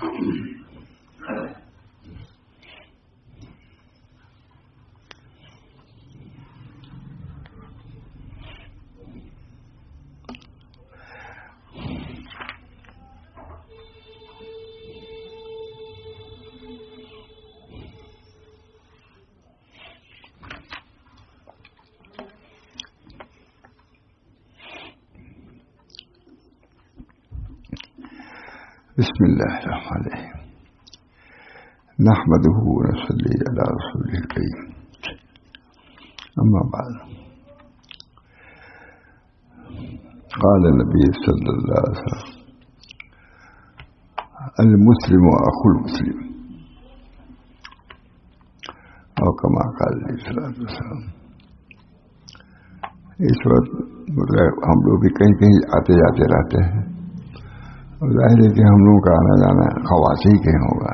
بسم اللہ الرحمن الرحیم نحمدہ ونصلی علی رسولہ الکریم اما بعد قال النبی صلی اللہ علیہ وسلم المسلم اخو المسلم اور کما قال علیہ الصلوۃ والسلام. اس وقت ہم لوگ بھی کہیں کہیں آتے جاتے رہتے ہیں، ظاہر ہے کہ ہم لوگوں کا آنا جانا خواصی کے ہوگا،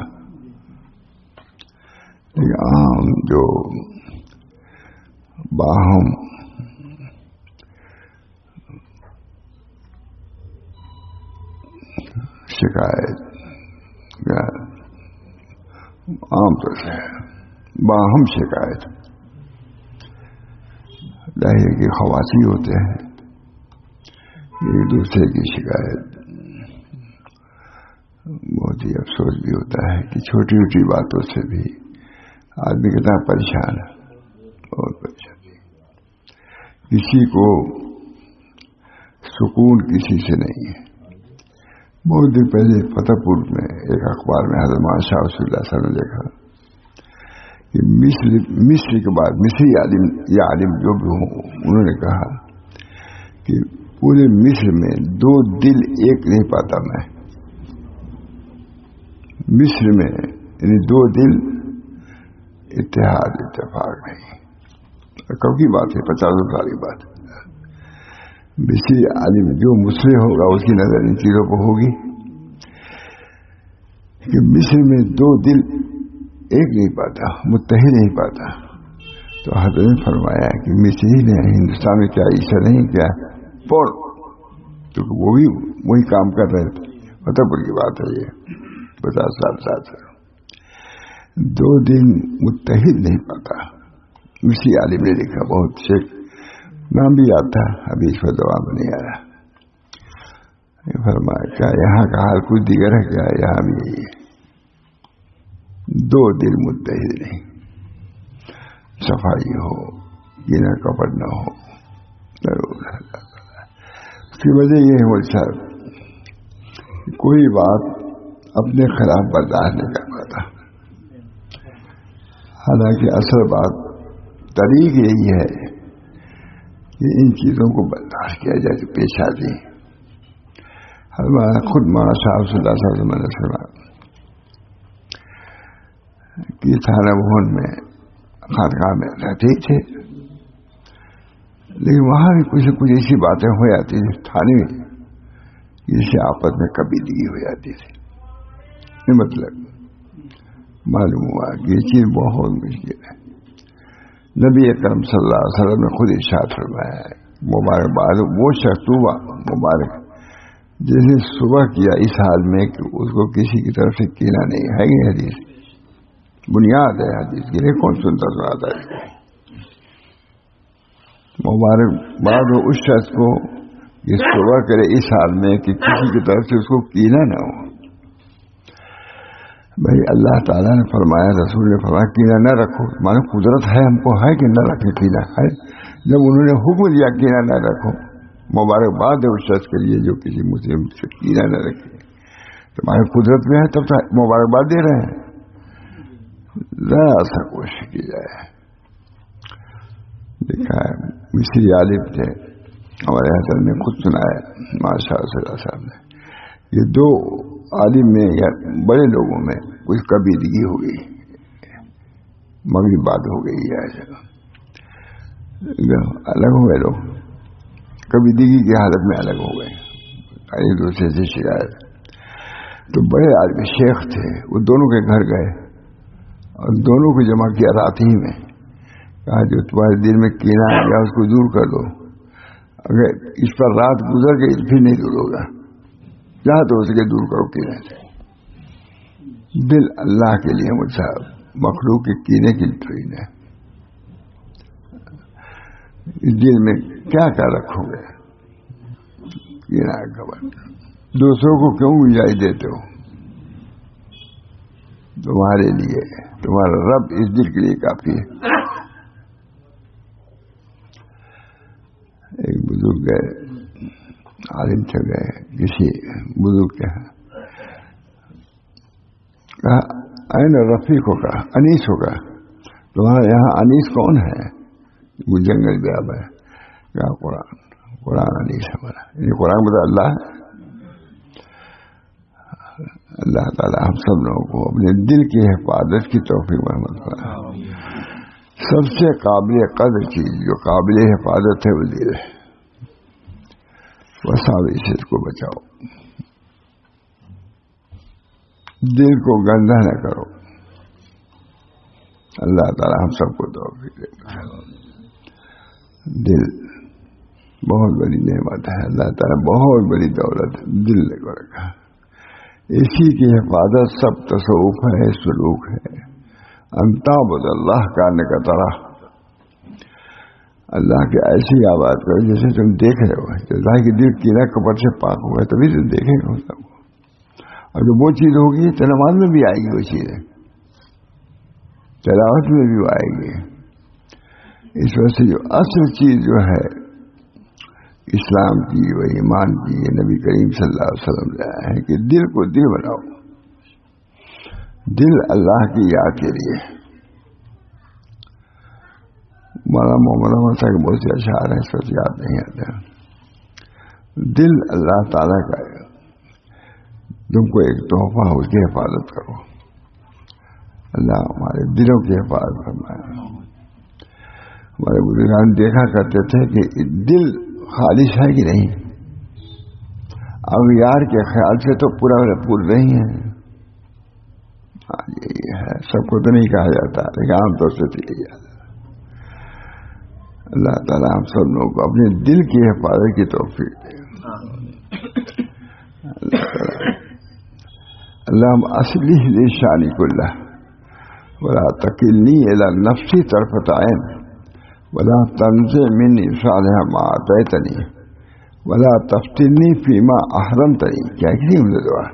لیکن عام جو باہم شکایت عام طور سے باہم شکایت ظاہر ہے کہ خواصی ہوتے ہیں، ایک دوسرے کی شکایت. بہت ہی افسوس بھی ہوتا ہے کہ چھوٹی چھوٹی باتوں سے بھی آدمی کتنا پریشان ہے، بہت پریشان. کسی کو سکون کسی سے نہیں ہے. بہت دن پہلے فتح پور میں ایک اخبار میں حضرت مولانا شاہ رسول اللہ صلی اللہ علیہ وسلم نے دیکھا کہ مصر کے بعد مصری عالم یا عالم جو بھی ہوں، انہوں نے کہا کہ پورے مصر میں دو دل ایک نہیں پاتا میں. مصر میں یعنی دو دل اتحاد اتفاق نہیں. کب کی بات ہے؟ 50 سال کی بات. مصری عالم جو مسلم ہوگا اس کی نظر ان چیزوں پر ہوگی کہ مصر میں دو دل ایک نہیں پاتا، متحد نہیں پاتا. تو حضرت نے فرمایا کہ مصری نے ہندوستان میں کیا عیسا نہیں کیا پور، تو وہ بھی وہی کام کر رہے تھے. فتح پور کی بات ہے یہ، 50 سال ساتھ دو دن متحد نہیں پاتا. اسی عالم نے لکھا، بہت شیخ نام بھی یاد تھا، ابھی اس پر جواب نہیں آ رہا. فرمایا کیا یہاں کا حال کچھ دیگر ہے کیا؟ یہاں بھی یہی ہے، دو دل متحد نہیں. صفائی ہو، گنا کپڑ نہ ہو. ضرور اس کی وجہ یہ ہے مول صاحب، کوئی بات اپنے خلاف برداشت نہیں کر پاتا. حالانکہ اصل بات طریق یہی ہے کہ ان چیزوں کو برداشت کیا جائے جو پیش آتی. ہمارا خود مولانا صاحب صلی اللہ علیہ وسلم نے سنا کہ تھانہ بھون میں خانقاہ میں رہتے ہی تھے، لیکن وہاں بھی کچھ ایسی باتیں ہو جاتی تھی تھانے میں جس سے آپس میں قبیلگی ہو جاتی تھی. مطلب معلوم ہوا کہ یہ چیز بہت مشکل ہے. نبی اکرم صلی اللہ علیہ وسلم نے خود ارشاد فرمایا ہے، مبارکباد وہ شخص مبارک جس نے صبح کیا اس حال میں کہ اس کو کسی کی طرف سے کینہ نہیں ہے. یہ حدیث بنیاد ہے حدیث کے لیے، کون سنتا سناتا ہے. مبارکباد ہو اس شخص کو یہ صبح کرے اس حال میں کہ کسی کی طرف سے اس کو کینہ نہ ہو. بھائی اللہ تعالیٰ نے فرمایا، رسول نے فرمایا کینہ نہ رکھو. مانے قدرت ہے ہم کو ہے کہ نہ رکھے کینہ ہے. جب انہوں نے حکم دیا کینہ نہ رکھو، مبارکباد ہے اس شخص کے لیے جو کسی مسلم سے کینہ نہ رکھے. تمہاری قدرت میں ہے تب تو مبارکباد دے رہے ہیں. ذرا سا کوشش کی جائے. دیکھا ہے مصری عالم تھے ہمارے حضرت نے خود سنایا ماشاء اللہ صلی اللہ علیہ وسلم نے، یہ دو عالم میں یا بڑے لوگوں میں کچھ قبیلگی ہو گئی، مغرب بات ہو گئی ہے، الگ ہو گئے لوگ، قبیلگی کی حالت میں الگ ہو گئے، ایک دوسرے سے شکایت. تو بڑے عالم شیخ تھے، وہ دونوں کے گھر گئے اور دونوں کو جمع کیا رات ہی میں، کہا جو تمہارے دل میں کینہ آ گیا اس کو دور کر دو. اگر اس پر رات گزر گئی پھر نہیں دور ہوگا، جہاں تو اس کے دور کرو کینہ سے. دل اللہ کے لیے مجھے مخلوق کے کینے کی تھوڑی ہے. دل میں کیا کیا رکھو گے؟ کینا خبر. دوسروں کو کیوں گنجائش دیتے ہو؟ تمہارے لیے تمہارا رب اس دل کے لیے کافی ہے. ایک بزرگ گئے، عالم سے گئے کسی بزرگ کے کہا این رفیق ہوگا، انیس ہوگا. تمہارا یہاں انیس کون ہے؟ وہ جنگل گیا ہے. کہا قرآن انیس ہمارا. یہ قرآن بتا اللہ ہے. اللہ تعالیٰ ہم سب لوگوں کو اپنے دل کی حفاظت کی توفیق محمد فرمائے. سب سے قابل قدر چیز جو قابل حفاظت ہے وہ دل ہے. وساوی سے اس کو بچاؤ، دل کو گندا نہ کرو. اللہ تعالیٰ ہم سب کو توفیق دے. دل بہت بڑی نعمت ہے. اللہ تعالیٰ بہت بڑی دولت دل نے کو رکھا. اسی کی حفاظت سب تصوف ہے، سلوک ہے. انتابد اللہ کرنے کا طرح اللہ کی ایسی آواز کرو جیسے تم دیکھ رہے ہو. اللہ کی دل کینا کپڑ سے پاک ہوا ہے تبھی تم دیکھیں گے سب کو. اور جب وہ چیز ہوگی تو نماز میں بھی آئے گی، وہ چیز تلاوت میں بھی آئے گی. اس وجہ سے جو اصل چیز جو ہے اسلام کی، وہ ایمان کی، یہ نبی کریم صلی اللہ علیہ وسلم نے آیا ہے کہ دل کو دل بناؤ. دل اللہ کی یاد کے لیے. مولانا محمد احمد صاحب کے بہت سے اشعار ہیں، اس وقت یاد نہیں آتے. دل اللہ تعالیٰ کا ہے. تم کو ایک تحفہ، اس کی حفاظت کرو. اللہ ہمارے دلوں کی حفاظت فرمائے. ہمارے بزرگان دیکھا کرتے تھے کہ دل خالص ہے کہ نہیں. اب یار کے خیال سے تو پورا پور نہیں ہے. یہی ہے، سب کو تو نہیں کہا جاتا لیکن عام طور سے تو یہی ہے. اللہ تعالیٰ ہم سب لوگوں کو اپنے دل کی حفاظت کی توفیق دے. اللہ اصلح لی شانی کلہ ولا تکلنی الی نفسی طرفۃ عین ولا تنزع منی صالحا ما اعطیتنی ولا تفتنی فیما احرمتنی. کیا کسی ہم نے دعا؟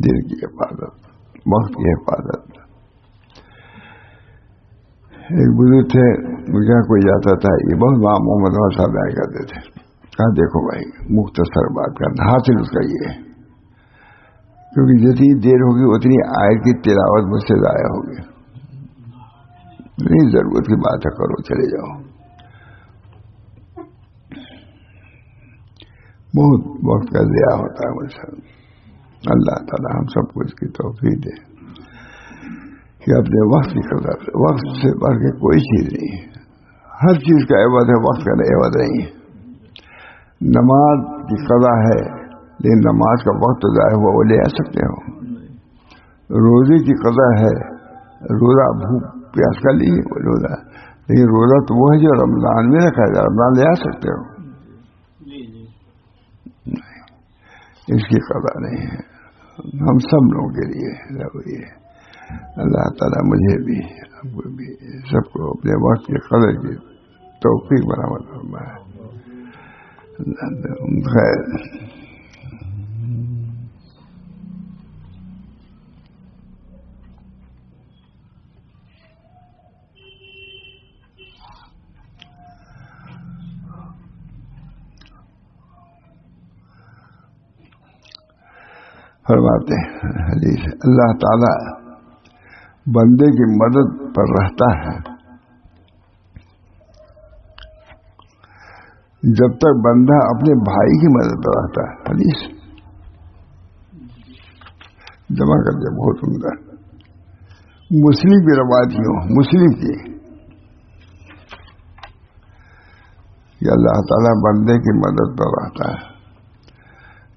دل کی حفاظت، وقت کی حفاظت. ایک بزرگ تھے، مجھے کوئی جاتا تھا، یہ بہت وہاں محمد احمد صاحب آیا کرتے تھے. کہا دیکھو بھائی مختصر بات کرنا، حاصل اس کا یہ ہے کیونکہ جتنی دیر ہوگی اتنی آیت کی تلاوت مجھ سے ضائع ہوگی. نہیں ضرورت کی بات ہے، کرو چلے جاؤ. بہت وقت کا ضیاع ہوتا ہے مجھ سے. اللہ تعالیٰ ہم سب کو اس کی توفیق دے کہ اپنے وقت کی قدر، وقت سے بڑھ کے کوئی چیز نہیں. ہر چیز کا عوض ہے، وقت کا عوض نہیں ہے. نماز کی قضا ہے لیکن نماز کا وقت ضائع ہوا وہ لے آ سکتے ہو. روزے کی قضا ہے، روزہ بھوک پیاس کا لیے وہ روزہ، لیکن روزہ تو وہ ہے جو رمضان میں رکھا جائے. رمضان لے آ سکتے ہو، اس کی قضا نہیں ہے. ہم سب لوگوں کے لیے اللہ تعالیٰ مجھے بھی، آپ کو بھی، سب کو اپنے وقت کی قدر کی توفیق برآمد فرمائے. خیر، فرماتے ہیں حدیث، اللہ تعالیٰ بندے کی مدد پر رہتا ہے جب تک بندہ اپنے بھائی کی مدد پر رہتا ہے. حدیث جمع کر دیا، بہت عمدہ. مسلم کی روایت ہو، مسلم کی، کہ اللہ تعالیٰ بندے کی مدد پر رہتا ہے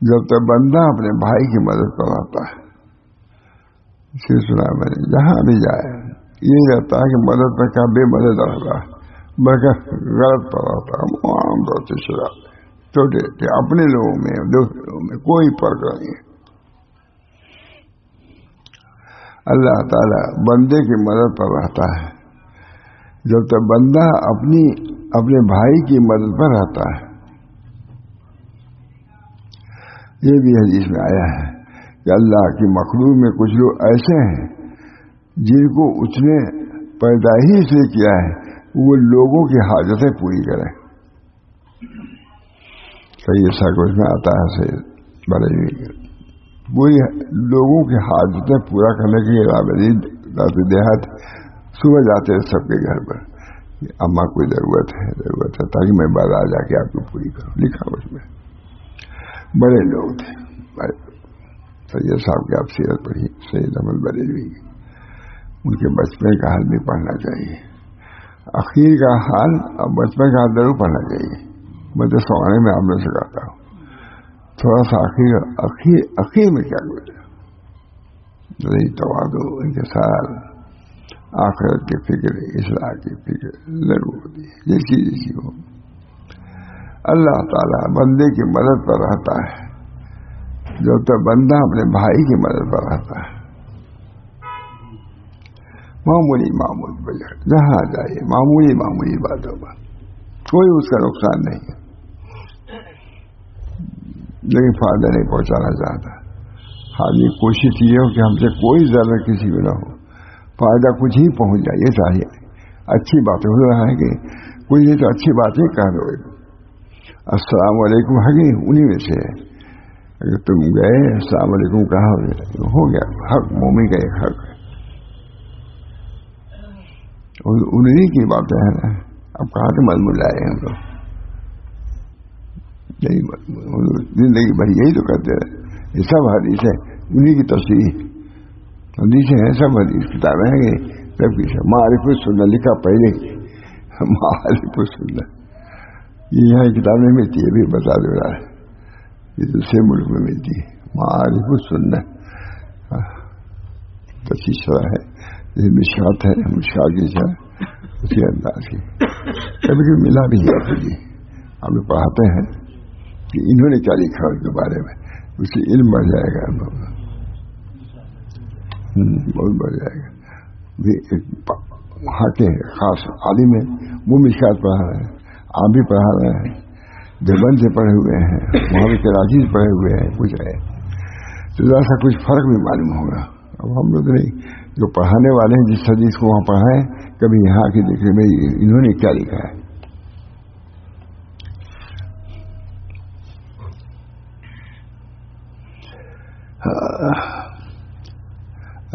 جب تک بندہ اپنے بھائی کی مدد پر رہتا ہے. سلسلہ میں جہاں بھی جائے یہ رہتا ہے کہ مدد پر کیا بے مدد رہتا ہے، بلکہ غلط پر رہتا ہے. عام طور سے شراب چھوٹے اپنے لوگوں میں دوسرے لوگوں میں کوئی فرق نہیں ہے. اللہ تعالیٰ بندے کی مدد پر رہتا ہے جب تک بندہ اپنے بھائی کی مدد پر رہتا ہے. یہ بھی حدیث میں آیا ہے کہ اللہ کی مخلوق میں کچھ لوگ ایسے ہیں جن کو اس نے پیدا ہی سے کیا ہے وہ لوگوں کی حاجتیں پوری کریں. صحیح ایسا کچھ میں آتا ہے صحیح بڑے پوری لوگوں کی حاجتیں پورا کرنے کے لیے دیہات صبح جاتے ہیں سب کے گھر پر اماں کوئی ضرورت ہے تاکہ میں بازار جا کے آپ کو پوری کروں. لکھا اس میں بڑے لوگ تھے. سید صاحب کی آپ سیرت پڑھی سید احمد بریلوی کی. ان کے بچپن کا حال بھی پڑھنا چاہیے. اخیر کا حال اور بچپن کا حال ضرور پڑھنا چاہیے. میں تو سوانے میں آپ نے سکھاتا ہوں تھوڑا سا اخیر میں کیا گزرا توازو انکسار آخرت کی فکر اصلاح کی فکر ضرور ہوتی ہے. یہ چیز ہو اللہ تعالیٰ بندے کی مدد پر رہتا ہے جب تک بندہ اپنے بھائی کی مدد پر رہتا ہے. معمولی بجٹ جہاں جائیے معمولی باتوں پر کوئی اس کا نقصان نہیں ہے لیکن فائدہ نہیں پہنچانا چاہتا. حالی کوشش یہ ہو کہ ہم سے کوئی ضرر کسی کو نہ ہو, فائدہ کچھ ہی پہنچ جائے. یہ چاہیے اچھی باتیں ہو رہا ہے کہ کوئی نہیں تو اچھی باتیں کہہ دو. السلام علیکم ہے کہ انہیں میں سے اگر تم گئے السلام علیکم کہا ہو گیا. حق مومن کا ایک حق ہے. انہیں کی باتیں ہیں نا. اب کہاں سے مضمون لائے ہم لوگ زندگی بھر یہی تو کرتے رہے. یہ سب حدیث ہے انہیں کی تصریح حدیث ہیں سب حدیث کتابیں ہیں سب کی سب. معرف السنہ لکھا پہلے معرف السنہ یہ یہاں کتابیں ملتی ہے بھی بتا دے رہا ہے. یہ دوسرے ملک میں ملتی ہے معرف السنہ تصریح شرح ہے. یہ مشکات ہے مشکات کی شرح اسی انداز کی کبھی کبھی ملا بھی ہے. ہم لوگ پڑھاتے ہیں کہ انہوں نے کیا لکھا اس کے بارے میں اس سے علم بڑھ جائے گا بہت بڑھ جائے گا. وہاں کے خاص عالم ہیں وہ مشکات پڑھا رہے ہیں. آپ بھی پڑھا رہے ہیں. دیوبند سے پڑھے ہوئے ہیں وہاں بھی کراچی سے پڑھے ہوئے ہیں. کچھ ہے تو ذرا سا کچھ فرق بھی معلوم ہوگا. اب ہم لوگ نہیں جو پڑھانے والے ہیں جس حدیث کو وہاں پڑھائیں کبھی یہاں کے دیکھنے میں انہوں نے کیا لکھا ہے.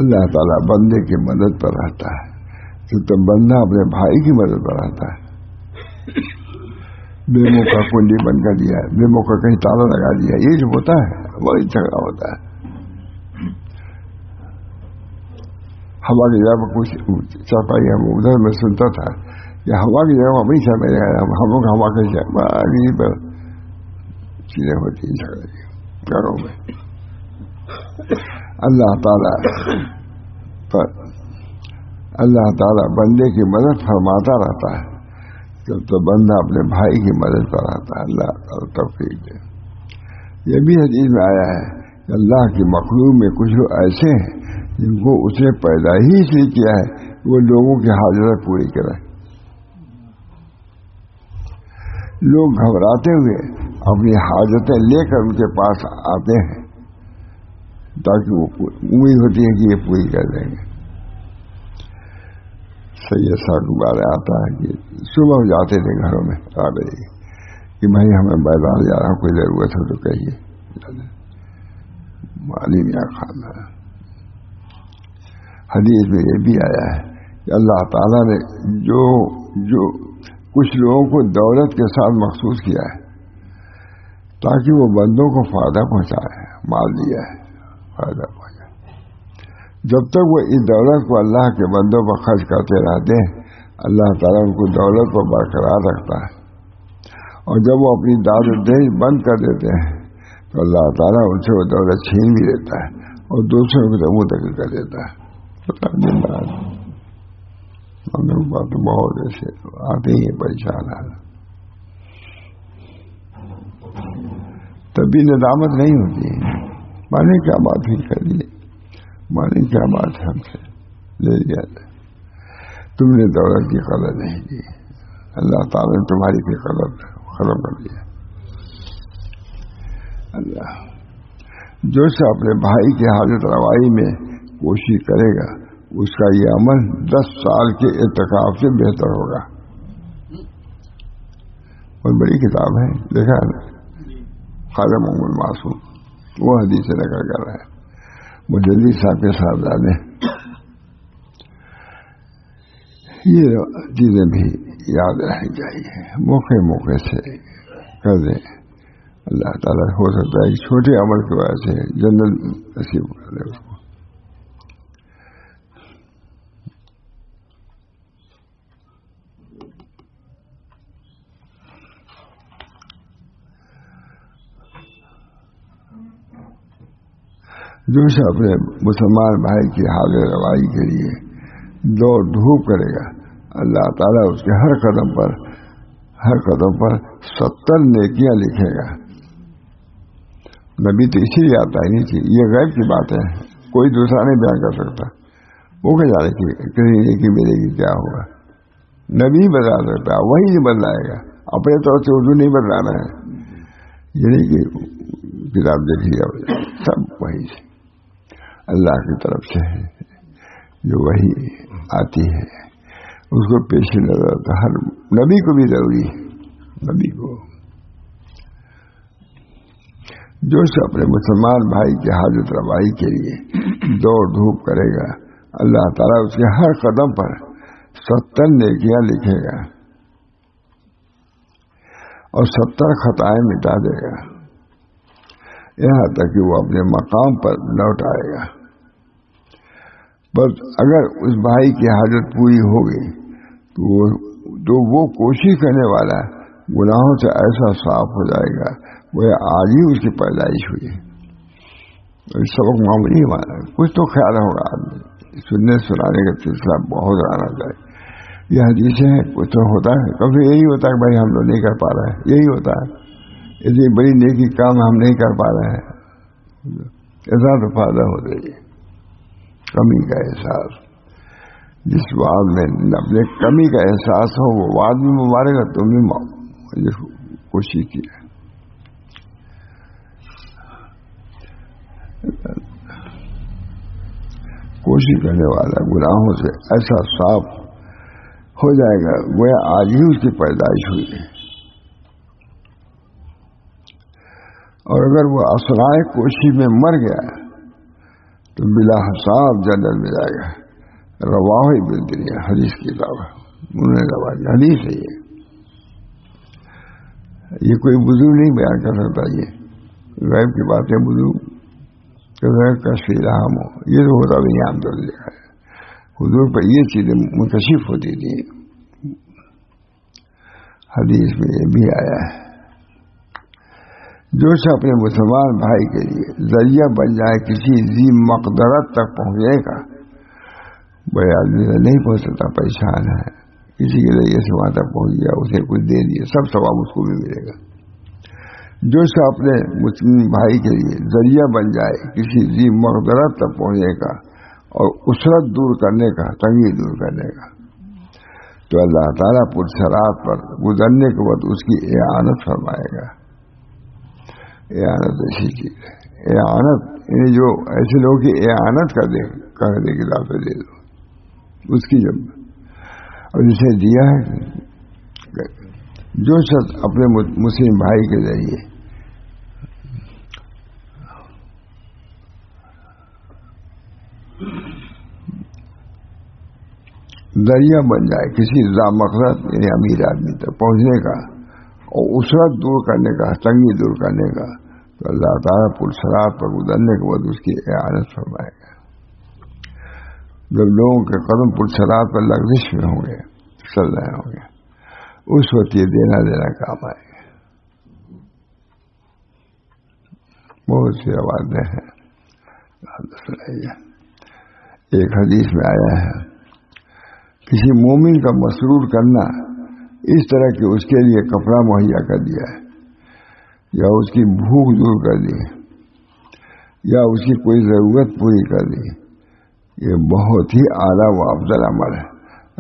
اللہ تعالیٰ بندے کی مدد پر رہتا ہے کیونکہ بندہ اپنے بھائی کی مدد پر رہتا ہے. بے موقع کنڈی بند کر دیا ہے, بے موقع کہیں تالا لگا دیا, یہ جو ہوتا ہے وہی جھگڑا ہوتا ہے. ہوا کی جگہ پر کچھ چاپائی ہم ادھر میں سنتا تھا کہ ہوا کی جگہ اپنی چاپائی ہم لوگ ہوا کی جگہ پر چیزیں ہوتی ہیں جھگڑے گھروں میں. اللہ تعالیٰ بندے کی مدد فرماتا رہتا ہے جب تو بندہ اپنے بھائی کی مدد پر رہتا ہے. اللہ تعالیٰ توفیق دے. یہ بھی حدیث میں آیا ہے کہ اللہ کی مخلوق میں کچھ لوگ ایسے ہیں جن کو اس نے پیدا ہی اس لیے کیا ہے کہ وہ لوگوں کی حاجتیں پوری کریں. لوگ گھبراتے ہوئے اپنی حاجتیں لے کر ان کے پاس آتے ہیں تاکہ وہ امید ہوتی ہے کہ یہ پوری کر دیں گے. سید صاحب کے بارے آتا ہے کہ صبح جاتے تھے گھروں میں کہ بھائی ہمیں بازار جا رہا ہوں کوئی ضرورت ہو تو کہیے. معلم یا خان حدیث میں یہ بھی آیا ہے کہ اللہ تعالیٰ نے جو کچھ لوگوں کو دولت کے ساتھ مخصوص کیا ہے تاکہ وہ بندوں کو فائدہ پہنچائے. مال دیا ہے فائدہ پہنچائے. جب تک وہ اس دولت کو اللہ کے بندوں پر خرچ کرتے رہتے ہیں اللہ تعالیٰ ان کو دولت پر برقرار رکھتا ہے. اور جب وہ اپنی داد و دہی بند کر دیتے ہیں تو اللہ تعالیٰ ان سے وہ دولت چھین بھی دیتا ہے اور دوسروں کو منہ تک کر دیتا ہے. ہم لوگ بات بہت ایسے آتے ہی پریشان ہے. تبھی ندامت نہیں ہوتی ہے. مانے کیا بات ہی کر لیے مانی کیا بات ہے ہم سے لے لیا، تم نے دولت کی قدر نہیں کی، اللہ تعالیٰ نے تمہاری کی قدر ختم کر دیا۔ اللہ جو سے اپنے بھائی کی حاجت روائی میں کوشش کرے گا اس کا یہ عمل 10 سال کے اعتکاف سے بہتر ہوگا۔ بہت بڑی کتاب ہے، دیکھا ہے نا، خواجہ محمد معصوم وہ حدیث سے نقل کر رہا ہے، مجدد صاحب کے صاحبزادے۔ یہ چیزیں بھی یاد رہنی چاہیے، موقع موقع سے کر دیں، اللہ تعالیٰ ہو سکتا ہے چھوٹے عمل کی وجہ سے جنت نصیب کر دے اس کو۔ جو سے اپنے مسلمان بھائی کی حاضر روائی کے لیے دوڑ دھوپ کرے گا اللہ تعالیٰ اس کے ہر قدم پر 70 نیکیاں لکھے گا۔ نبی تو اسی لیے آتا ہی نہیں تھی، یہ غیب کی بات ہے، کوئی دوسرا نہیں بیان کر سکتا، وہ کیا جانے کہ کہیں نیکی ملے گی کیا ہوگا، نبی بتا سکتا، وہی نہیں بدلائے گا، اپنے طور سے اردو نہیں بدلانا ہے، یہ نہیں کہ کتاب دیکھیے، سب وہی سے اللہ کی طرف سے ہے، جو وہی آتی ہے اس کو پیش نظر رکھتا، ہر نبی کو بھی ضروری ہے، نبی کو جو سے اپنے مسلمان بھائی کی حاجت روائی کے لیے دوڑ دھوپ کرے گا اللہ تعالیٰ اس کے ہر قدم پر 70 نیکیاں لکھے گا اور 70 خطائیں مٹا دے گا، یہاں تک کہ وہ اپنے مقام پر لوٹ آئے گا۔ بس اگر اس بھائی کی حاجت پوری ہوگی تو وہ کوشش کرنے والا گناہوں سے ایسا صاف ہو جائے گا وہ آج ہی اس کی پیدائش ہوئی ہے۔ سبق معمولی ہمارا کچھ تو خیال ہوگا، آدمی سننے سنانے کا سلسلہ بہت آنا چاہیے، یہ حدیثیں ہیں، کچھ تو ہوتا ہے، کبھی یہی ہوتا ہے بھائی ہم لوگ نہیں کر پا رہے ہیں، یہی ہوتا ہے، اتنی بڑی نیکی کام ہم نہیں کر پا رہے ہیں، ایسا تو فائدہ ہو رہی ہے، کمی کا احساس، جس وعد میں اپنے کمی کا احساس ہو وہ وعد بھی مبارک ہے، تم بھی کوشش کی ہے۔ کوشش کرنے والا گناہوں سے ایسا صاف ہو جائے گا وہ آج ہی اس کی پیدائش ہوئی ہے، اور اگر وہ اثناء کوشش میں مر گیا تو بلا حساب جنت میں جائے گا۔ رواہ ابن دنیا حدیث کی کتاب ہے، انہوں نے رواج حدیث ہے، یہ کوئی بزرگ نہیں بیان کر سکتا، یہ غیب کی باتیں بزرگ کا شیرام ہو، یہ تو ہوتا بھی نہیں عام طور دیکھا ہے، حضور پر یہ چیزیں منکشف ہوتی تھی، حدیث میں یہ بھی آیا ہے۔ جو سے اپنے مسلمان بھائی کے لیے ذریعہ بن جائے کسی ذی مقدرت تک پہنچنے کا، بڑے آدمی نہیں پہنچ سکتا، پریشان ہے، کسی کے ذریعے سے وہاں تک پہنچ گیا، اسے کچھ دے دیا، سب ثواب اس کو بھی ملے گا۔ جو سے اپنے مسلم بھائی کے لیے ذریعہ بن جائے کسی ذی مقدرت تک پہنچنے کا اور اسرت دور کرنے کا، تنگی دور کرنے کا، تو اللہ تعالیٰ پرسرات پر گزرنے کے بعد اس کی اعانت فرمائے گا۔ اعانت ایسی چیز ہے، اعانت یعنی جو ایسے لوگوں کی اعانت کر دے کہ دافع دے دو اس کی، جب اور جسے دیا ہے، جو شخص اپنے مسلم بھائی کے ذریعے ذریعہ بن جائے کسی ذا مقصد یعنی امیر آدمی تک پہنچنے کا اور اسرت دور کرنے کا، تنگی دور کرنے کا، تو اللہ تعالیٰ پرسرات پر گزرنے کے بعد اس کی اعانت فرمائے گا۔ جب لوگوں کے قدم پرسرات پر لغزش میں ہوں گے، چل رہے ہوں گے، اس وقت یہ دینا کام آئے گا۔ بہت سی آوازیں ہیں، سنائیے۔ ایک حدیث میں آیا ہے کسی مومن کا مسرور کرنا اس طرح کہ اس کے لیے کپڑا مہیا کر دیا ہے، یا اس کی بھوک دور کر دی، یا اس کی کوئی ضرورت پوری کر دی، یہ بہت ہی اعلیٰ و افضل عمل ہے.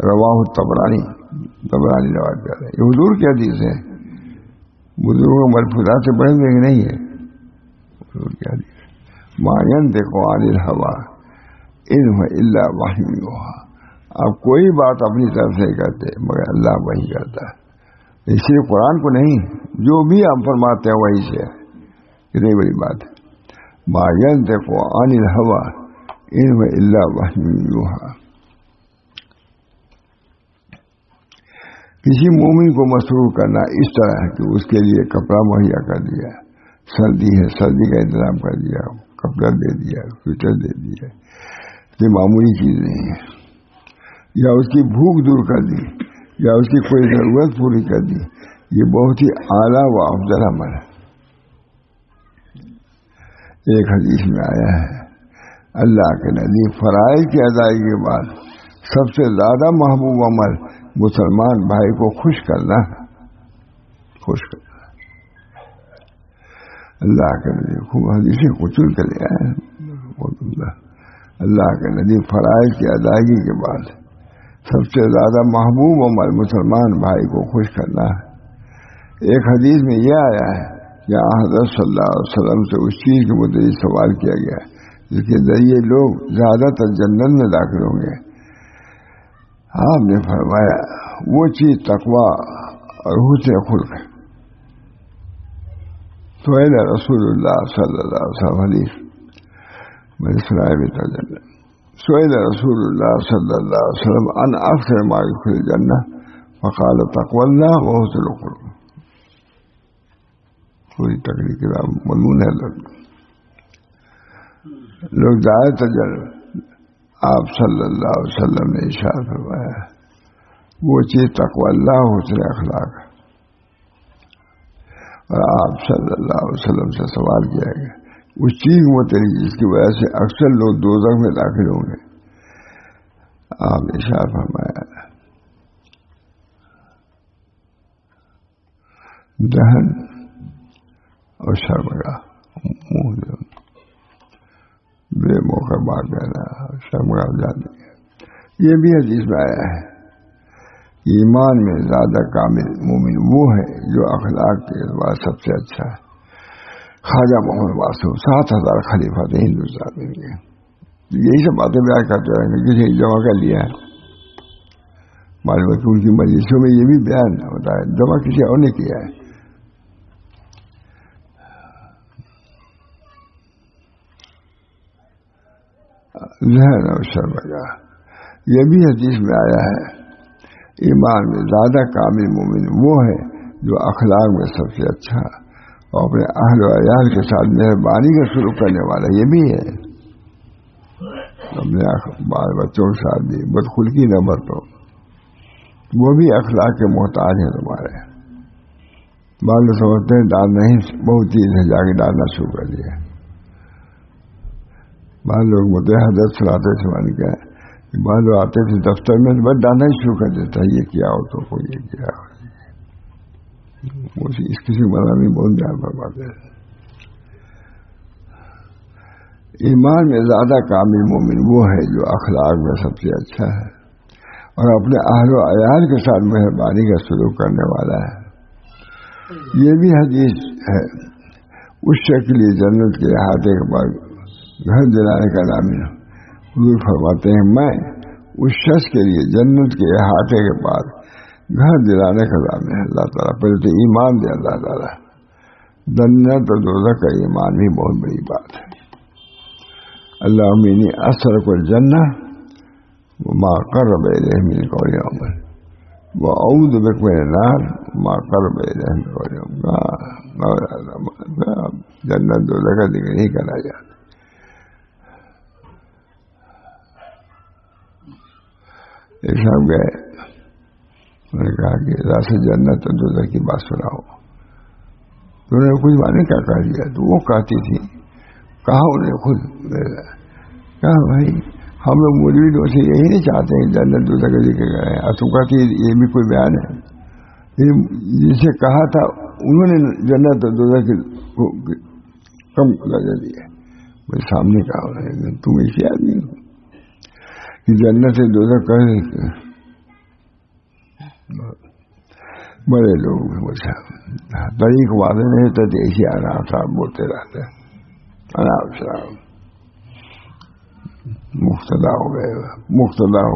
رواہ طبرانی روایت کر رہے ہیں. یہ حضور کی حدیث ہے. بزرگوں مرفوعات سے بڑھے ہوئے نہیں ہے. حضور کی حدیث ما ينطق عن الهوى ان هو الا وحی یوحی. آپ کوئی بات اپنی طرف سے کرتے مگر اللہ وہی کرتا ہے. اس لیے قرآن کو نہیں، جو بھی آپ فرماتے ہیں وہی سے ہے. کتنی بڑی بات ہے. ما ينطق عن الهوى ان هو الا وحی یوحی. کسی مومن کو مسرور کرنا اس طرح ہے کہ اس کے لیے کپڑا مہیا کر دیا، سردی ہے سردی کا انتظام کر دیا، کپڑا دے دیا، سویٹر دے دیا. یہ معمولی چیز نہیں ہے. یا اس کی بھوک دور کر دی، یا اس کی کوئی ضرورت پوری کر دی. یہ بہت ہی اعلیٰ و افضل عمل ہے. ایک حدیث میں آیا ہے اللہ کے نبی فرائض کی ادائیگی کے بعد سب سے زیادہ محبوب عمل مسلمان بھائی کو خوش کرنا ہے. خوش کرنا. اللہ کے نبی خوب حدیثیں کچل کر لیا ہے. اللہ کے نبی فرائض کی ادائیگی کے بعد سب سے زیادہ محبوب عمل مسلمان بھائی کو خوش کرنا ہے. ایک حدیث میں یہ آیا ہے کہ حضرت صلی اللہ علیہ وسلم سے اس چیز کے متعلق سوال کیا گیا جس کے ذریعے لوگ زیادہ تر جنت میں داخل ہوں گے. آپ نے فرمایا وہ چیز تقویٰ اور حسن خلق ہے. سئل رسول اللہ صلی اللہ علیہ وسلم حدیث میں سنایا بھی تھا. جنت سئل رسول اللہ صلی اللہ علیہ وسلم ان اکثر ما يدخل الجنہ فقال تقوی اللہ وحسن الخلق. پوری تقریر کتاب مضمون ہے. لوگ زیادہ تر آپ صلی اللہ علیہ وسلم نے ارشاد فرمایا وہ چیز تقوی اللہ حسن اخلاق ہے. اور آپ صلی اللہ علیہ وسلم سے سوال کیا گیا اس چیز متعلق جس کی وجہ سے اکثر لوگ دوزخ میں داخل ہوں گے. آپ نے ارشاد فرمایا دہن اور شرمگاہ، منہ بے موقع بات کہنا، شرمگاہ جانے. یہ بھی حدیث میں آیا ہے ایمان میں زیادہ کامل مومن وہ ہے جو اخلاق کے اعتبار سب سے اچھا ہے. خواجہ محمد واسو 7,000 خلیفہ تھے ہندوستان میں. یہی سب باتیں بیان کرتے رہیں گے. کسی جمع کر لیا ہے معلوم ہے کہ ان کی مجلسوں میں یہ بھی بیان ہوتا ہے، جمع کسی اور نے کیا ہے. ذہن اور شرمگاہ. یہ بھی حدیث میں آیا ہے ایمان میں زیادہ کامل مومن وہ ہے جو اخلاق میں سب سے اچھا اور اپنے اہل و عیال کے ساتھ مہربانی کا سلوک کرنے والا. یہ بھی ہے اپنے بال بچوں کے ساتھ بھی بدخلقی نہ برتو. وہ بھی اخلاق کے محتاج ہیں تمہارے. بعض لوگ سمجھتے ہیں ڈال نہیں بہت چیز ہے جا کے ڈالنا شروع کر دیا. بعض لوگ مجھے حضرت سناتے سنانے کا ہے. بعض لوگ آتے تھے دفتر میں بس ڈالنا ہی شروع کر دیتا ہے یہ کیا ہو تو کو یہ کیا ہو. اس کسی مذہب میں بہت جان فرماتے ہیں. ایمان میں زیادہ کامل مومن وہ ہے جو اخلاق میں سب سے اچھا ہے اور اپنے اہل و عیال کے ساتھ مہربانی کا سلوک کرنے والا ہے. یہ بھی حدیث ہے اس شخص کے لیے جنت کے احاطے کے بعد گھر دلانے کا نام ہے. حضور فرماتے ہیں میں اس شخص کے لیے جنت کے احاطے کے بعد گھر دلانے کا نام ہے. اللہ تعالیٰ پہلے تو ایمان دے. اللہ تعالیٰ جنت اور دوزخ کا ایمان بھی بہت بڑی بات ہے. اللہ انی اسرک الجنہ ما قرب الیہ من قول عمل واعوذ بک من النار ما قرب الیہ من قول عمل. جنت دوزخ کا ذکر نہیں کرا جاتا. ایک صاحب گئے انہوں نے کہا کہ ذات سے جنت اور دوزخ کی بات سناؤ. تو انہوں نے کچھ معنی کیا کہا دیا. تو وہ کہتی تھی کہا انہوں نے خود کہا بھائی ہم لوگ مولوی لوگ سے یہی نہیں چاہتے ہیں جنت دوزخ کا ذکر کریں. اور تو کہتی یہ بھی کوئی بیان ہے. جسے کہا تھا انہوں نے جنت اور دوزخ کو کم درجہ دیا. میرے سامنے کہا انہوں نے تم ایسے آدمی ہو. کہ جنت سے دوزخ کر دیتے بڑے لوگ مجھے طریق واضح نہیں تو دیسی آرام صاحب بولتے رہتے آرام صاحب مقتدا ہو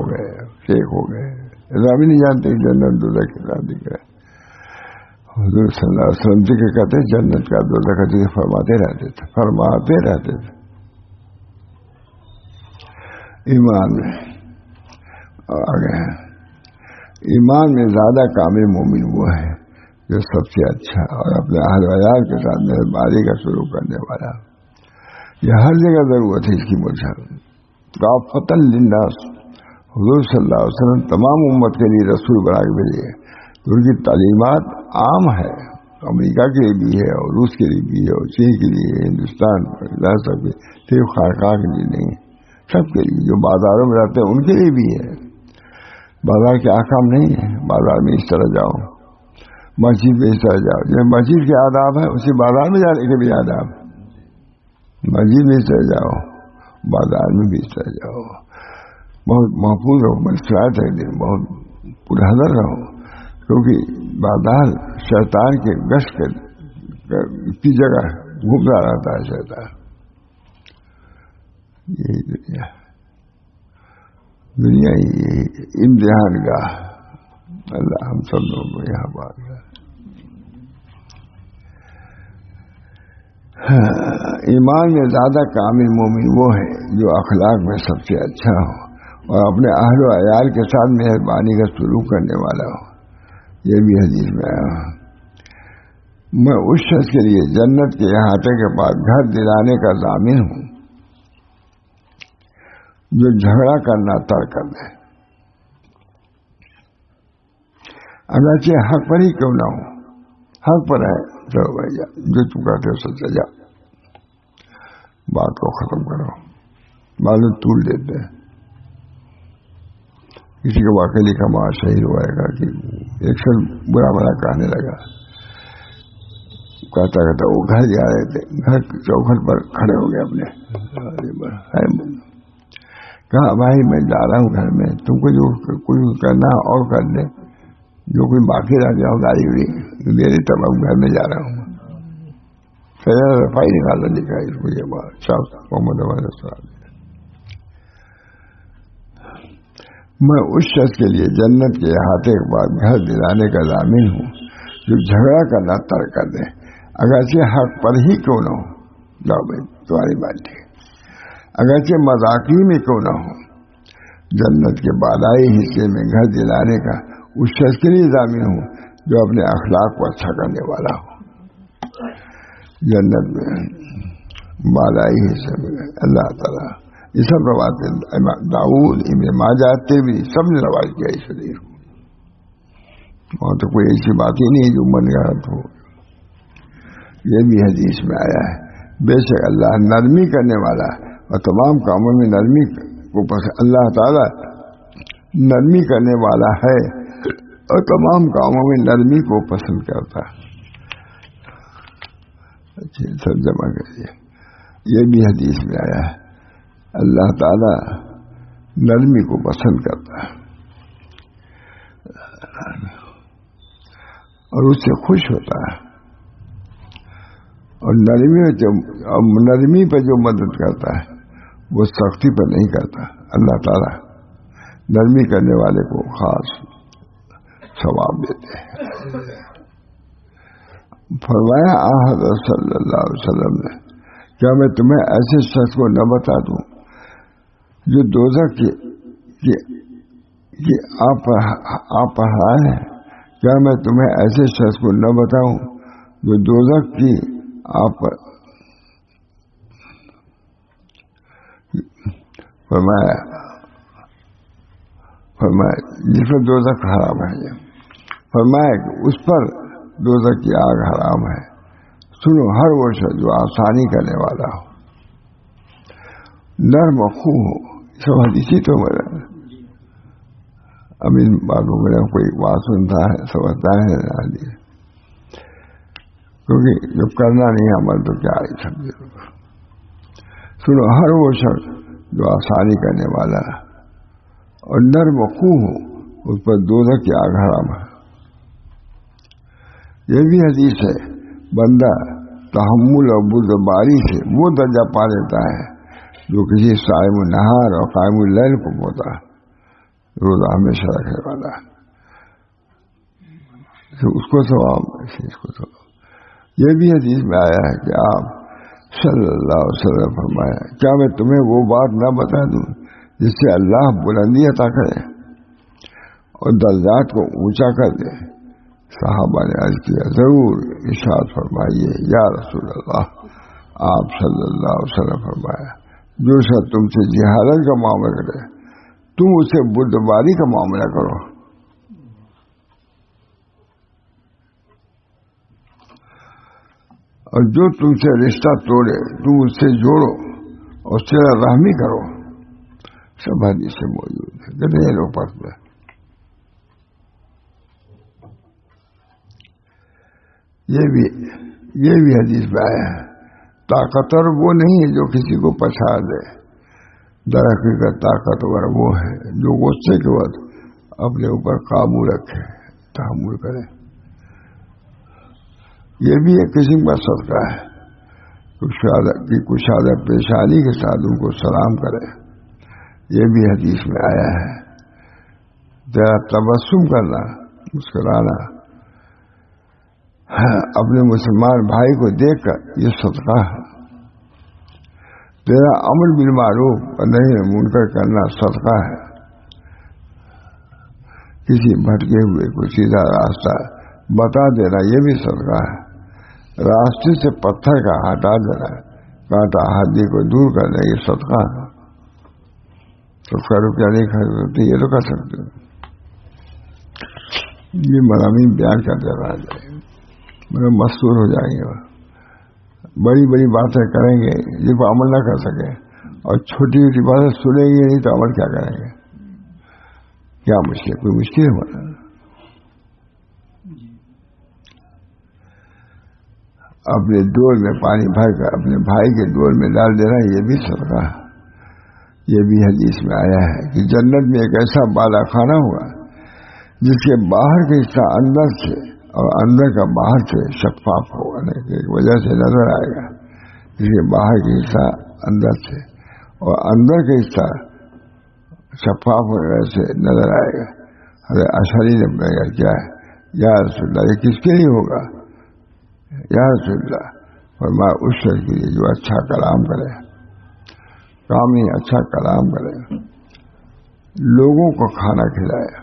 گئے شیخ ہو گئے ایسا بھی نہیں جانتے جنت دوزخ کے ساتھ دکھ رہے. حضور صلی اللہ علیہ وسلم جی کے کہتے جنت کا دوزخ کا ذکر فرماتے رہتے تھے. ایمان میں آگے ایمان میں زیادہ کامل مومن وہ ہے جو سب سے اچھا اور اپنے اہل و عیال کے ساتھ مہربانی کا شروع کرنے والا. یہ ہر جگہ ضرورت ہے اس کی مجھے کافۃ للناس. حضور صلی اللہ علیہ وسلم تمام امت کے لیے رسول بنا کے بھیجے. ان کی تعلیمات عام ہے, امریکہ کے لیے بھی ہے اور روس کے لیے بھی ہے اور چین کے لیے, ہندوستان سب صرف خانقاہ کے لیے نہیں, سب کے لیے. جو بازاروں میں رہتے ہیں ان کے لیے بھی ہے. بازار کے احکام نہیں ہے بازار میں اس طرح جاؤ, مسجد میں اس طرح جاؤ. جو مسجد کے آداب ہے اسی بازار میں جانے کے بھی آداب. مسجد میں اس طرح جاؤ, بازار میں بھی اس طرح جاؤ. بہت محفوظ رہو, مسرات ہے دن بہت پرحذر رہو, کیونکہ بازار شیطان کے گشت کی جگہ گھومتا رہتا ہے شیطان. یہی دنیا ہی امتحان گاہ. اللہ ہم سب لوگوں کو یہاں بات ہے. ایمان میں زیادہ کامل مومن وہ ہے جو اخلاق میں سب سے اچھا ہو اور اپنے اہل و عیال کے ساتھ مہربانی کا سلوک کرنے والا ہو. یہ بھی حدیث میں آیا. میں اس شخص کے لیے جنت کے احاطے کے پاس گھر دلانے کا ضامن ہوں جو جھگڑا کرنا ترک کر دے, اگرچہ حق پر ہی کیوں نہ ہو. حق پر ہے چلو بھائی جو تم کہتے ہو سچ جا, بات کو ختم کرو. معلوم طول دیتے ہیں. کسی کو واقعی کا ماں شہید ہوا ہے کہ ایک شخص برا بڑا کہنے لگا, کہتا وہ گھر جا رہے تھے, گھر چوکھٹ پر کھڑے ہو گئے اپنے, کہا بھائی میں جا رہا ہوں گھر میں, تم کو جو کچھ کرنا اور کر لے, جو کوئی باقی رہ جاؤ گاڑی ہوئی میری تب گھر میں جا رہا ہوں. صفائی نکالا لکھا اس کو یہ بات محمد السلام. میں اس شخص کے لیے جنت کے احاطے کے بعد گھر دلانے کا ضامن ہوں جو جھگڑا کرنا ترک کر دے, اگرچہ حق پر ہی کیوں نہ ہو. جاؤ بھائی تمہاری بات ٹھیک, اگرچہ مذاقی میں کیوں نہ ہو. جنت کے بالائی حصے میں گھر دلانے کا اس شخص کے لیے ضامن ہوں جو اپنے اخلاق کو اچھا کرنے والا ہو. جنت میں بالائی حصے میں اللہ تعالیٰ یہ سب روایت داؤد ابن ماجہ بھی سب نے روایت کیا اس حدیث کو. وہاں تو کوئی ایسی بات ہی نہیں جو من گھڑت ہو. یہ بھی حدیث میں آیا ہے, بے شک اللہ نرمی کرنے والا اور تمام کاموں میں نرمی کو پسند. اللہ تعالیٰ نرمی کرنے والا ہے اور تمام کاموں میں نرمی کو پسند کرتا ہے. اچھا سب جمع کریے. یہ بھی حدیث میں آیا ہے اللہ تعالیٰ نرمی کو پسند کرتا ہے اور اس سے خوش ہوتا ہے. اور نرمی پہ جو مدد کرتا ہے وہ سختی پہ نہیں کرتا. اللہ تعالیٰ نرمی کرنے والے کو خاص ثواب دیتے ہیں. فرمایا حضرت صلی اللہ علیہ وسلم نے, کیا میں تمہیں ایسے شخص کو نہ بتا دوں جو دوزخ کی آپ پڑھائے ہیں. کیا میں تمہیں ایسے شخص کو نہ بتاؤں جو دوزخ کی آپ فرمایا جس پر دوزخ حرام ہے. فرمایا کہ اس پر دوزخ کی آگ حرام ہے. سنو ہر وہ شخص جو آسانی کرنے والا ہو, نرم خو ہو. سب حدیثی تو میرا اب ان باتوں میں کوئی بات سنتا ہے سمجھتا ہے حدیث, کیونکہ جب کرنا نہیں عمل تو کیا ہے سمجھے. سنو ہر وہ شخص جو آسانی کرنے والا ہے اور نرم خون ہو اس پر دوزخ کی آگ حرام ہے. یہ بھی حدیث ہے. بندہ تحمل اور بردباری سے وہ درجہ پا لیتا ہے جو کسی صائم النہار اور قائم اللیل کو ہوتا ہے, روزہ ہمیشہ رکھنے والا ہے, اس کو ثواب, اس کو ثواب. یہ بھی حدیث میں آیا ہے کہ آپ صلی اللہ علیہ وسلم فرمایا, کیا میں تمہیں وہ بات نہ بتا دوں جس سے اللہ بلندی عطا کرے اور درجات کو اونچا کر دے؟ صحابہ نے عرض کیا, ضرور. ارشاد فرمائیے یا رسول اللہ. آپ صلی اللہ علیہ وسلم فرمایا, جو شخص تم سے جہالت کا معاملہ کرے تم اس سے بردباری کا معاملہ کرو, اور جو تم سے رشتہ توڑے تم اس سے جوڑو اور صلہ رحمی کرو. سب حدیث سے موجود ہے. کتنے لوگ پڑھتے ہیں. یہ بھی حدیث میں آیا ہے. طاقتور وہ نہیں ہے جو کسی کو پچھاڑ دے, در حقیقت طاقتور وہ ہے جو غصے کے وقت اپنے اوپر قابو رکھے, تحمل کرے. یہ بھی ایک قسم کا صدقہ ہے. کشادہ پیشانی کے ساتھ ان کو سلام کرے. یہ بھی حدیث میں آیا ہے. ذرا تبسم کرنا, مسکرانا اپنے مسلمان بھائی کو دیکھ کر, یہ صدقہ ہے. تیرا امر بالمعروف اور نہی عن المنکر کرنا صدقہ ہے. کسی بھٹکے ہوئے کو سیدھا راستہ بتا دینا یہ بھی صدقہ ہے. راستے سے پتھر کا ہٹا دینا, کانٹا ہاتھی کو دور کرنا, یہ صدقہ ہے. صدقہ روپیہ نہیں خرچ یہ تو کر سکتے ہو. یہ مضامین بیان کرتے رہا جائے مگر مستور ہو جائیں گے. بڑی بڑی باتیں کریں گے جن کو عمل نہ کر سکیں, اور چھوٹی چھوٹی باتیں سنیں گے نہیں تو عمل کیا کریں گے. کیا مشکل, کوئی مشکل ہے؟ اپنے ڈول میں پانی بھر کر اپنے بھائی کے ڈول میں ڈال دینا یہ بھی صدقہ ہے. یہ بھی حدیث میں آیا ہے کہ جنت میں ایک ایسا بالا خانہ ہوگا جس کے باہر کا حصہ اندر سے اور اندر کا باہر سے شفاف ہوگا, ایک وجہ سے نظر آئے گا. جس کے باہر کا حصہ اندر سے اور اندر کا حصہ شفاف ہونے سے نظر آئے گا. حضرت اشعری نے بتایا کیا ہے, یا رسول اللہ یہ کس کے لیے ہوگا؟ یا رسول اللہ فرمایا اس شخص کے لیے جو اچھا کلام کرے, کام نہیں اچھا کلام کرے, لوگوں کو کھانا کھلائے,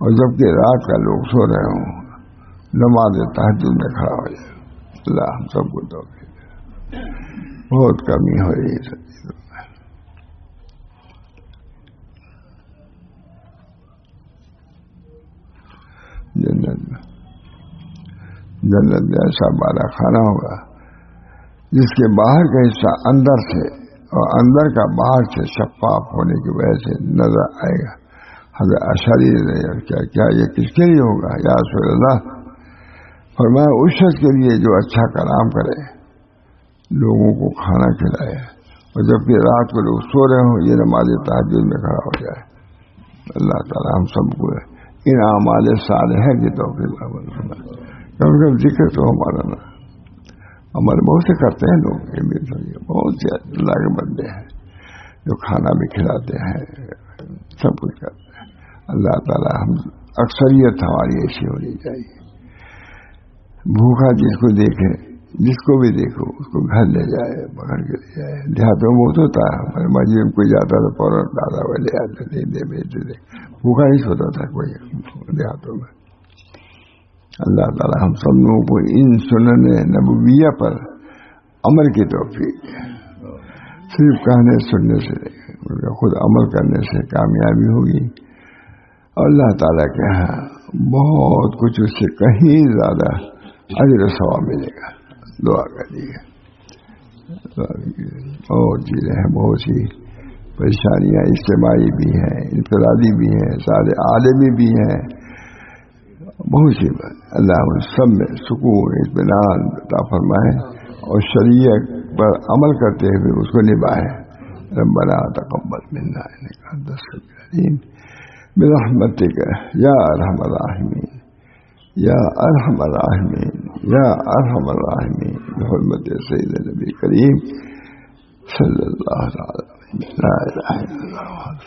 اور جبکہ رات کا لوگ سو رہے ہوں نماز تہجد میں کھڑا ہو جائے. اللہ ہم سب کو توفیق دے. بہت کمی ہو رہی ہے سب چیزوں میں. جنت میں ایسا بالا خانہ ہوگا جس کے باہر کا حصہ اندر سے اور اندر کا باہر سے شفاف ہونے کی وجہ سے نظر آئے گا. حضرت اشعری نے کیا یہ کس کے لیے ہوگا؟ یا رسول اللہ فرمایا اس شخص کے لیے جو اچھا کلام کرے, لوگوں کو کھانا کھلائے, اور جبکہ رات کو لوگ سو رہے ہوں یہ نماز تہجد میں کھڑا ہو جائے. اللہ تعالیٰ ہم سب کو ان اعمال صالحہ کی توفیق عطا فرمائے. کم کم ذکر تو ہمارا نا, ہمارے بہت سے کرتے ہیں لوگ, یہ بھی بہت سے اللہ کے بندے ہیں جو کھانا بھی کھلاتے ہیں, سب کچھ کرتے ہیں. اللہ تعالیٰ ہم اکثریت ہماری ایسی ہونی چاہیے. بھوکا جس کو دیکھے, جس کو بھی دیکھو اس کو گھر لے جائے, پکڑ کے لے جائے. دیہاتوں میں بہت ہوتا ہے, ہمارے مسجد میں کوئی جاتا تو فوراً دادا وہ لے آتے تھے, دے بیچتے تھے. بھوکا نہیں سوتا تھا کوئی دیہاتوں میں. اللہ تعالیٰ ہم سب لوگوں کو ان سنن نبویہ پر عمل کی توفیق ہے. صرف کہنے سننے سے خود عمل کرنے سے کامیابی ہوگی. اللہ تعالیٰ کے ہاں بہت کچھ اس سے کہیں زیادہ اجر و ثواب ملے گا. دعا کریے. اور چیزیں ہیں, بہت سی پریشانیاں اجتماعی بھی ہیں, انفرادی بھی ہیں, سارے عالمی بھی ہیں, بہت سی بات. اللہ ان سب میں سکون اطمینان عطا فرمائے اور شریعت پر عمل کرتے ہوئے اس کو نبھائے. ربنا تقبل منا انك انت السميع العليم برحمتك يا ارحم الراحمين يا ارحم الراحمين يا ارحم الراحمين بحرمة سيدنا النبي الكريم صلى الله عليه وسلم. لا اله الا الله.